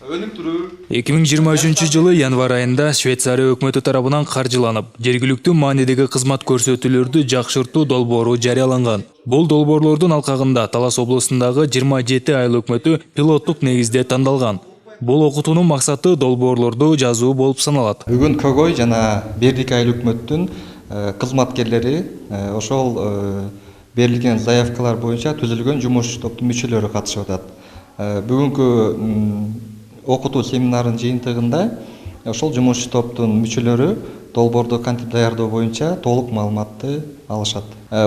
2023 жылы январ айында Швейцария өкмөтү тарабынан каржыланып, жергиликтүү маанидеги кызмат көрсөтүүлөрдү жакшыртуу долбоору жарыяланган. Бул долбоорлордун алкагында Талас облусундагы 27 айыл өкмөтү пилоттук негизде тандалган. Бул окутуунун максаты долбоорлорду жазуу болуп саналат. Бүгүн Когой жана Бердик айыл өкмөттүн кызматкерлери ошол берилген заявкалар боюнча түзүлгөн жумуш топтун мүчөлөрү катышып атат. Бүгүнкү окутуу семинардын жыйынтыгында ошол жумуш топтун мүчөлөрү долбоорду кантип даярдоо боюнча толук маалыматты алышат.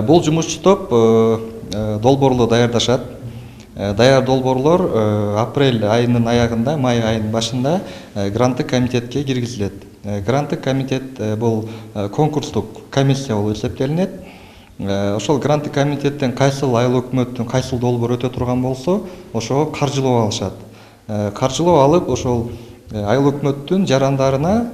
Бул жумушчу топ долбоорлу даярдашат. Даяр долбоорлор апрель айынын аягында, май айынын башында гранттык комитетке киргизилет. Гранттык комитет бул конкурстук комиссия болуп эсептелинет. Ошол гранттык комитеттен кайсыл айыл өкмөттүн кайсыл долбоор өтө турган болсо, ошого каржылоо алышат. Каржылоо алып, ошол айыл өкмөттүн жарандарына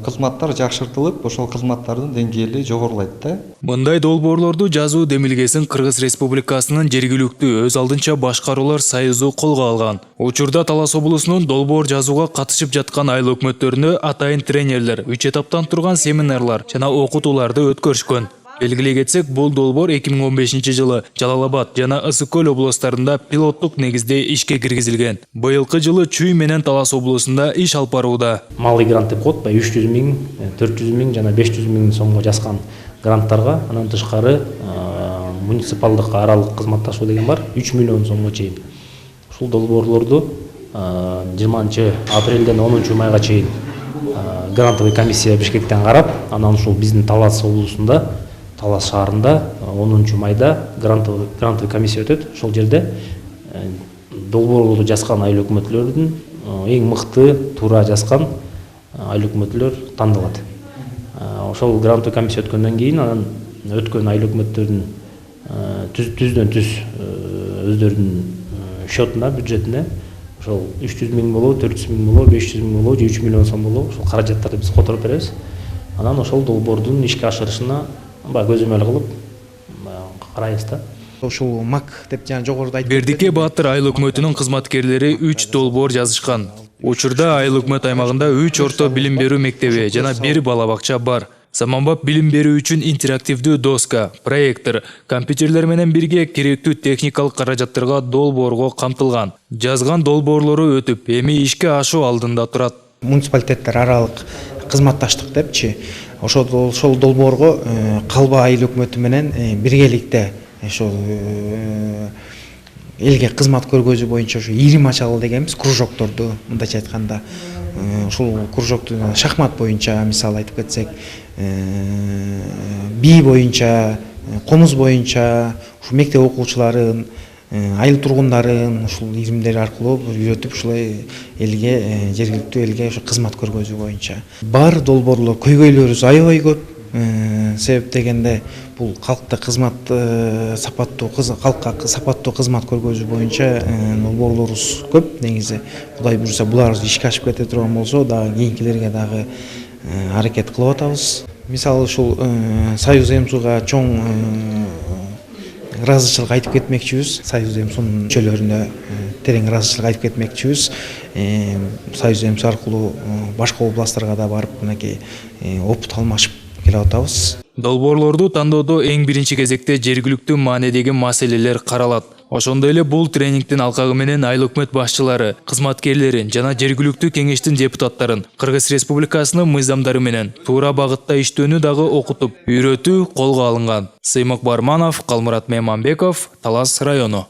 кызматтар жакшыртылып, ошол кызматтардын деңгээли жогорулайт да. Мындай долбоорлорду жазуу демилгесин Кыргыз Республикасынын жергиликтүү өз алдынча башкаруулар союзу колго алган. Учурда Талас облусунун долбоор жазууга катышып жаткан айыл өкмөттөрүнө атайын тренерлер, 3 этаптан турган семинарлар жана окутууларды өткөрүшкөн. Белгилей кетсек, бул долбоор 2015 жылы Жалал-Абад жана Ысык-Көл областарында пилоттук негизде ишке киргизилген. Быйылкы жылы Чүй менен Талас облусунда иш алып барууда. Малый грант деп коет, 300 000, 400 000 жана 500 000 сомго жазган гранттарга, анан тышкары муниципалдык аралык кызматташуу деген бар, 3 миллион сомго чейин. Ушул долбоорлорду 20 апрелден 10 майга чейин грантовый комиссия Бишкектен карап, анан ушул биздин Талас облусунда, Талас шаарында 10 майда грантовый комиссия өтөт. Ошол жерде долбоорлорду жазган айыл өкмөтлөрдүн эң мыкты туура жазган айыл өкмөтлөр тандалат. Ошол грантовый комиссия өткөндөн кийин анан өткөн айыл өкмөттөрдүн түздөн түз өздөрүнүн счетуна, бюджетине ошол 300 000 болобу, 400 000 болобу, 500 000 болобу, 3 миллион сом болобу, ошол каражаттарды биз которуп беребиз. Анан ошол долбоордун ишке ашырышына көзөмөл кылып карайбыз да. Ушул МАК деп жана жогоруда айтып Бердике Баатыр айыл өкмөтүнүн кызматкерлери 3 долбоор жазышкан. Учурда айыл өкмөт аймагында 3 орто билим берүү мектеби жана 1 бала бакча бар. Заманбап билим берүү үчүн интерактивдүү доска, проектор, компьютерлер менен бирге керектүү техникалык каражаттарга долбоорго камтылган. Жазган долбоорлору өтүп, эми ишке ашуу алдында турат. Муниципалитеттер аралык кызматташтык депчи, ошол долбоорго Калба айыл өкмөтү менен биргеликте ошол элге кызмат көргөзүү боюнча ошо ирим ачалы дегенбиз, кружокторду, мындайча айтканда, ушул кружокту шахмат боюнча, мисалы айтып кетсек, бий боюнча, комуз боюнча, ушу мектеп окуучуларын, айыл тургундарын ушул иримдер аркылуу үйрөтүп, ушулай элге, жергиликтүү элге ошо кызмат көргөзүү боюнча. Бар долбоорлор, көйгөйлөрүбүз аябай көп. Себеп дегенде бул калкты кызмат калкка сапаттуу кызмат көргөзүү боюнча долбоорлорубуз көп. Негизи Кудай буйруса булар ишке ашып кете турган болсо, дагы кийинкилерге дагы аракет кылып атабыз. Мисалы ушул Союз МСУга чоң ыраазычылык айтып кетмекчибиз. Союз МСУнун мүчөлөрүнө терең ыраазычылык айтып кетмекчибиз. Союз МСУ аркылуу башка областтарга да барып, мынакей опыт алмашып келип атабыз. Долбоорлорду тандоодо эң биринчи кезекте жергиликтүү маанидеги маселелер каралат. Ошондой эле бул тренингдин алкагы менен айыл өкмөт башчылары, кызматкерлерин жана жергиликтүү кеңештин депутаттарын Кыргыз Республикасынын мыйзамдары менен туура багытта иштөөнү дагы окутуп, үйрөтүү колго алынган. Сыймык Барманов, Калмурат Мейманбеков, Талас району.